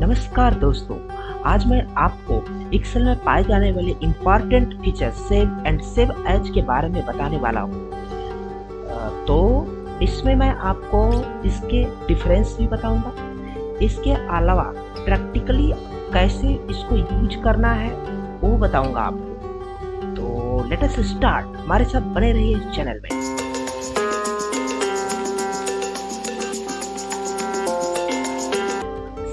नमस्कार दोस्तों, आज मैं आपको एक्सेल में पाए जाने वाले important feature save and save as के बारे में बताने वाला हूँ। तो इसमें मैं आपको इसके डिफरेंस भी बताऊंगा। इसके अलावा प्रैक्टिकली कैसे इसको यूज करना है वो बताऊंगा आपको। तो लेट अस स्टार्ट, हमारे साथ बने रहिए इस चैनल में।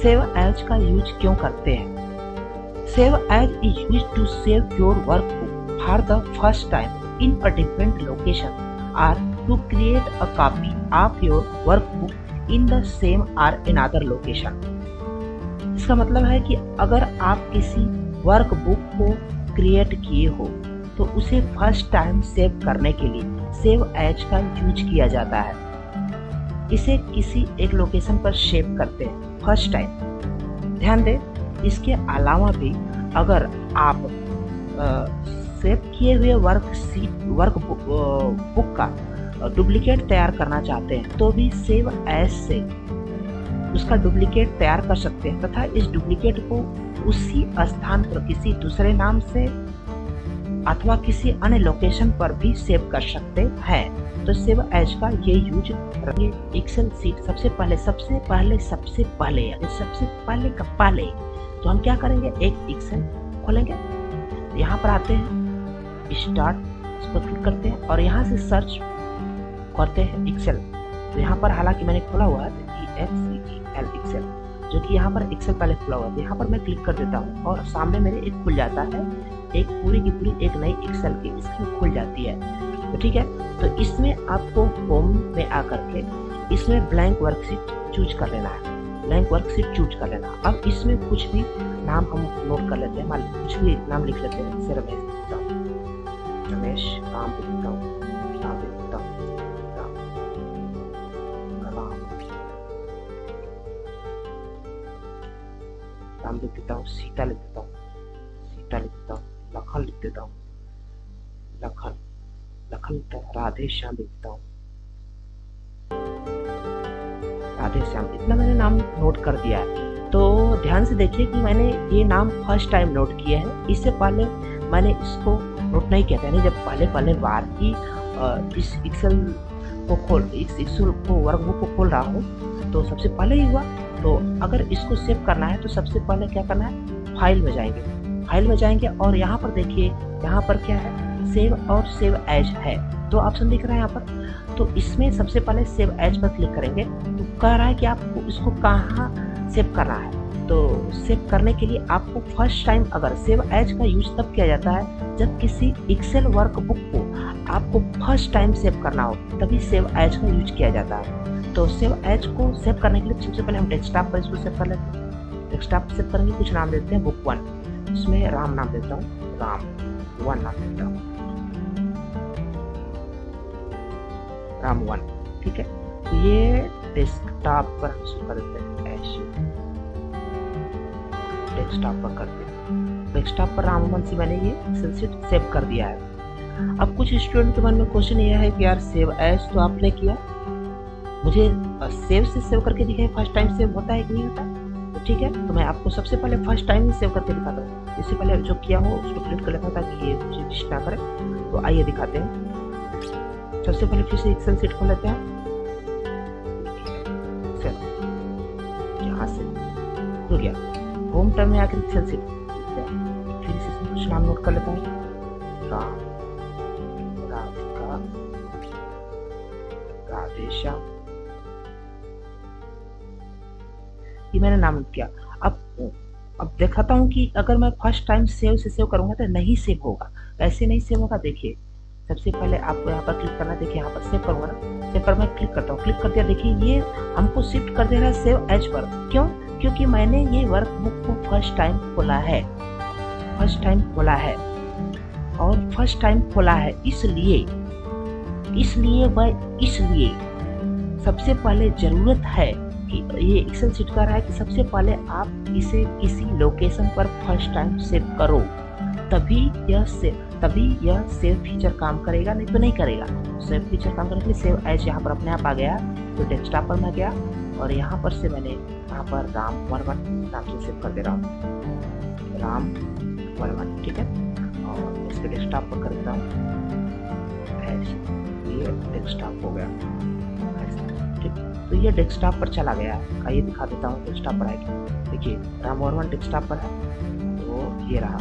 सेव एज का यूज क्यों करते हैं? Save as is use to save your workbook for the first time in a different location और to create a copy of your workbook in the same और इन अदर लोकेशन। इसका मतलब है कि अगर आप किसी वर्कबुक को क्रिएट किए हो तो उसे फर्स्ट टाइम सेव करने के लिए सेव एज का यूज किया जाता है। इसे किसी एक लोकेशन पर सेव करते हैं फर्स्ट टाइम। ध्यान दें, इसके अलावा भी अगर आप सेव किए हुए वर्कबुक का डुप्लीकेट तैयार करना चाहते हैं तो भी सेव एज से उसका डुप्लीकेट तैयार कर सकते हैं तथा इस डुप्लीकेट को उसी स्थान पर किसी दूसरे नाम से अथवा किसी अन्य लोकेशन पर भी सेव कर सकते हैं। तो सेव एज का ये यूज एक्सेल सीट सबसे पहले तो हम क्या करेंगे, एक एक्सेल खोलेंगे, यहाँ पर आते हैं स्टार्ट, इस पर क्लिक करते हैं और यहाँ से सर्च करते हैं एक्सेल। तो यहाँ पर हालांकि मैंने खोला हुआ है EXCEL एक्सेल, जो कि यहाँ पर एक्सेल पहले खुला हुआ है। यहाँ पर मैं क्लिक कर देता हूँ और सामने मेरे एक खुल जाता है, एक पूरी की पूरी एक नई एक्सेल की स्क्रीन खुल जाती है। तो ठीक है, तो इसमें आपको होम में आकर के इसमें ब्लैंक वर्कशीट चूज कर लेना है, ब्लैंक वर्कशीट चूज कर लेना। अब इसमें कुछ भी नाम हम नोट कर लेते हैं, मान लीजिए कुछ भी नाम लिख लेते हैं, जैसे रमेश लिखता हूँ, रमेश काम लिखता हूँ, राम लिखता हूँ, राम लिख देता हूँ, सीता लिख देता हूँ, सीता लिख देता हूँ, लखन लिख देता हूँ, लखन राधे श्याम लिखता हूँ, राधे श्याम। इतना मैंने नाम नोट कर दिया है। तो ध्यान से देखिए कि मैंने ये नाम फर्स्ट टाइम नोट किए हैं, इससे पहले मैंने इसको नोट नहीं किया था। यानी जब पहले बार ही इस एक्सेल को वर्कबुक को खोल रहा हूँ तो सबसे पहले ही हुआ। तो अगर इसको सेव करना है तो सबसे पहले क्या करना है, फाइल में जाएंगे और यहाँ पर देखिए, यहाँ पर क्या है, सेव और सेव एज है, दो ऑप्शन दिख रहा है यहाँ पर। तो इसमें सबसे पहले सेव एज पर क्लिक करेंगे तो कह रहा है कि आपको इसको कहाँ सेव करना है। तो सेव करने के लिए आपको फर्स्ट टाइम, अगर सेव एज का यूज तब किया जाता है जब किसी एक्सेल वर्कबुक को आपको फर्स्ट टाइम सेव करना हो, तभी सेव एज का यूज किया जाता है। तो सेव एज को सेव करने के लिए सबसे पहले हम डेस्कटॉप पर इसको सेव कर लेते हैं। डेस्कटॉप सेव करेंगे, कुछ नाम देते हैं बुक 1, इसमें राम नाम देता हूँ, राम 1 नाम देता हूँ, राम 1। ठीक है, तो ये डेस्कटॉप पर हम शुरू कर देते हैं, ऐसे डेस्कटॉप पर करते हैं। डेस्कटॉप पर राम 1 से मैंने ये एक्सेल शीट सेव कर दिया है। अब कुछ स्टूडेंट के मन में क्वेश्चन ये है कि यार सेव एज तो आपने किया, मुझे सेव से सेव करके दिखाए, फर्स्ट टाइम सेव होता है कि नहीं होता? तो ठीक है, तो मैं आपको सबसे पहले फर्स्ट टाइम ही सेव करके दिखाता हूँ। इससे पहले जो किया हो उसको डिलीट कर लेता हूँ ताकि ये मुझे डिस्टर्ब ना करे। तो आइए दिखाते हैं। सबसे पहले फिर से एक्सेल शीट खोल लेते हैं, यहाँ से खुल गया, होम टर्म में आकर एक्सेल शीट, फिर से कुछ नाम नोट कर लेता हूँ, राम, राधिका, राधे श्याम, ये मैंने नाम नोट किया। अब दिखाता हूँ कि अगर मैं फर्स्ट टाइम सेव से सेव करूंगा तो नहीं सेव होगा। कैसे नहीं सेव होगा, देखिए सबसे पहले आपको यहाँ पर क्लिक करना है। देखिए यहाँ पर सेव करूंगा ना, सेव पर मैं क्लिक करता हूँ, क्लिक कर दिया, देखिए ये हमको शिफ्ट कर दे रहा है सेव एज पर। क्यों? क्योंकि मैंने ये वर्कबुक को फर्स्ट टाइम खोला है, और फर्स्ट टाइम खोला है, इसलिए सबसे पहले जरूरत है कि ये एक्सेल शीट कह रहा है कि सबसे पहले आप इसे किसी लोकेशन पर फर्स्ट टाइम सेव करो, तभी यह सेव फीचर काम करेगा, नहीं तो नहीं करेगा। सेव फीचर काम करने के लिए सेव एज यहाँ पर अपने आप आ गया। तो डेस्कटॉप पर मैं गया और यहाँ पर से मैंने यहाँ पर राम वर्मन नाम से सेव कर दे रहा हूँ, राम वर्मन, ठीक है। और इसके डेस्कटॉप पर कर देता हूँ ऐसे, ये डेस्कटॉप हो गया ऐसे, ठीक। तो ये डेस्कटॉप पर चला गया है, आइए दिखा देता हूँ डेस्कटॉप पर आएगी। देखिए राम वर्मन डेस्कटॉप पर है, तो ये रहा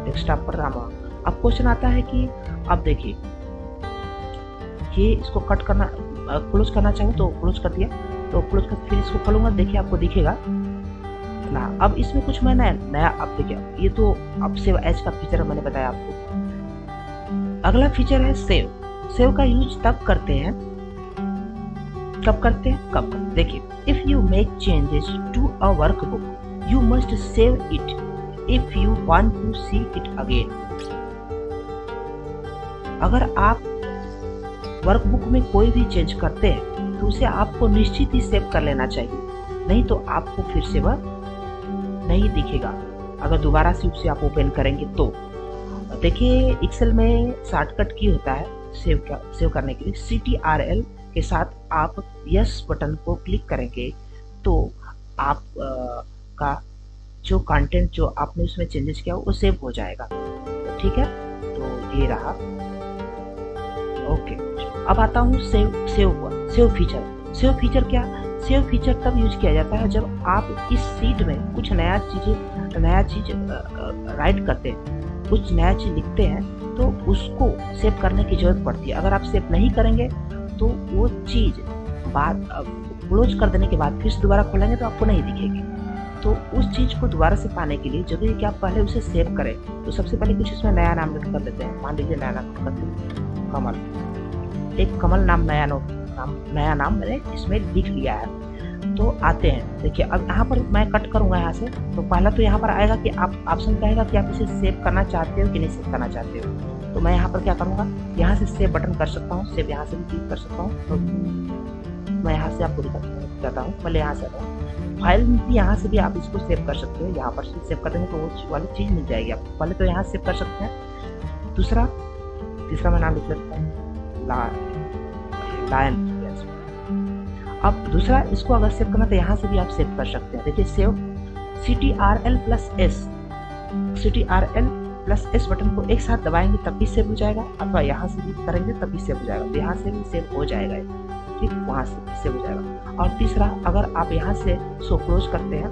डेस्कटॉप पर राम वर्मन। अब क्वेश्चन आता है कि अब देखिए ये इसको कट करना, क्लोज करना चाहूँ तो क्लोज कर दिया, तो क्लोज कर फिर इसको खोलूंगा, देखिए आपको दिखेगा ना। अब इसमें कुछ मैं नया अब देखिए, ये तो अब सेव एज का फीचर मैंने बताया आपको। अगला फीचर है सेव। सेव का यूज तब करते हैं, कब करते हैं, देखिए if you make changes to a workbook you must save it if you want to see it again. अगर आप वर्कबुक में कोई भी चेंज करते हैं तो उसे आपको निश्चित ही सेव कर लेना चाहिए, नहीं तो आपको फिर से वह नहीं दिखेगा अगर दोबारा से उसे आप ओपन करेंगे तो। देखिए एक्सेल में शॉर्टकट की होता है सेव करने के लिए, CTRL के साथ आप यस बटन को क्लिक करेंगे तो आप का जो कंटेंट जो आपने उसमें चेंजेस किया वो सेव हो जाएगा, ठीक है। तो ये रहा, ओके। अब आता हूँ सेव फीचर। सेव फीचर क्या, सेव फीचर तब यूज किया जाता है जब आप इस सीट में कुछ नया चीज राइट करते हैं, कुछ नया चीज लिखते हैं तो उसको सेव करने की जरूरत पड़ती है। अगर आप सेव नहीं करेंगे तो वो चीज बाद क्लोज कर देने के बाद फिर से दोबारा खोलेंगे तो आपको नहीं दिखेगी। तो उस चीज को दोबारा से पाने के लिए जरूरी है कि आप पहले उसे सेव करें। तो सबसे पहले कुछ इसमें नया नाम लिख कर देते हैं, मान लीजिए नया नाम करते हैं कमल, एक कमल नाम नया नाम मैंने इसमें लिख लिया है। तो आते हैं, देखिए अब यहाँ पर मैं कट करूंगा यहाँ से, तो पहला तो यहाँ पर आएगा कि आप ऑप्शन कहेगा कि आप इसे सेव करना चाहते हो कि नहीं सेव करना चाहते हो। तो मैं यहाँ पर क्या करूँगा, यहाँ से सेव बटन कर सकता हूँ, सेव यहाँ से भी क्लिक कर सकता हूँ। तो मैं यहाँ से आपको दिखाता हूँ, पहले यहाँ से आता हूँ, फाइल में भी यहाँ से भी आप इसको सेव कर सकते हो। यहाँ पर सेव कर देंगे तो वो वाली चीज़ मिल जाएगी आपको। पहले तो यहाँ सेव कर सकते हैं। तीसरा मैं नाम लिख लेता हूँ लायन। अब दूसरा इसको अगर सेव करना तो यहाँ से भी आप सेव कर सकते हैं। देखिए सेव CTRL+S बटन को एक साथ दबाएंगे तब भी सेव हो जाएगा, अथवा यहाँ से भी करेंगे तब भी सेव हो जाएगा। तो यहाँ से भी सेव हो जाएगा, ठीक, वहाँ से भी सेव हो जाएगा। और तीसरा अगर आप यहाँ से शो क्लोज करते हैं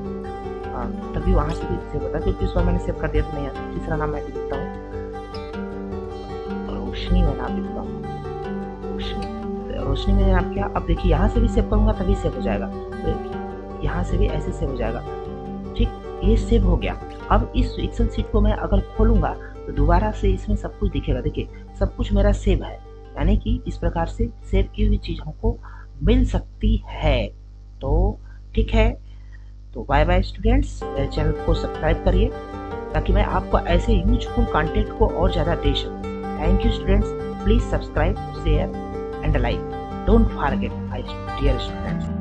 तभी वहाँ से भी सेव होता है, क्योंकि इस बार मैंने सेव कर दिया तो नहीं आता। तीसरा नाम मैं लिखता हूँ रोशनी, मैं नाम लिखता हूँ रोशनी में नाम क्या। अब देखिए यहाँ से भी सेव करूंगा तभी सेव हो जाएगा, तो यहाँ से भी ऐसे सेव हो जाएगा, ठीक, ये सेव हो गया। अब इस एक्सेल सीट को मैं अगर खोलूंगा तो दोबारा से इसमें सब कुछ दिखेगा। देखिए सब कुछ मेरा सेव है, यानी कि इस प्रकार से सेव की हुई चीज हमको मिल सकती है। तो ठीक है, तो बाय बाय स्टूडेंट्स, मेरे चैनल को सब्सक्राइब करिए ताकि मैं आपको ऐसे यूजफुल कंटेंट को और ज़्यादा दे सकूँ। Thank you students, please subscribe, share and like. Don't forget, dear students.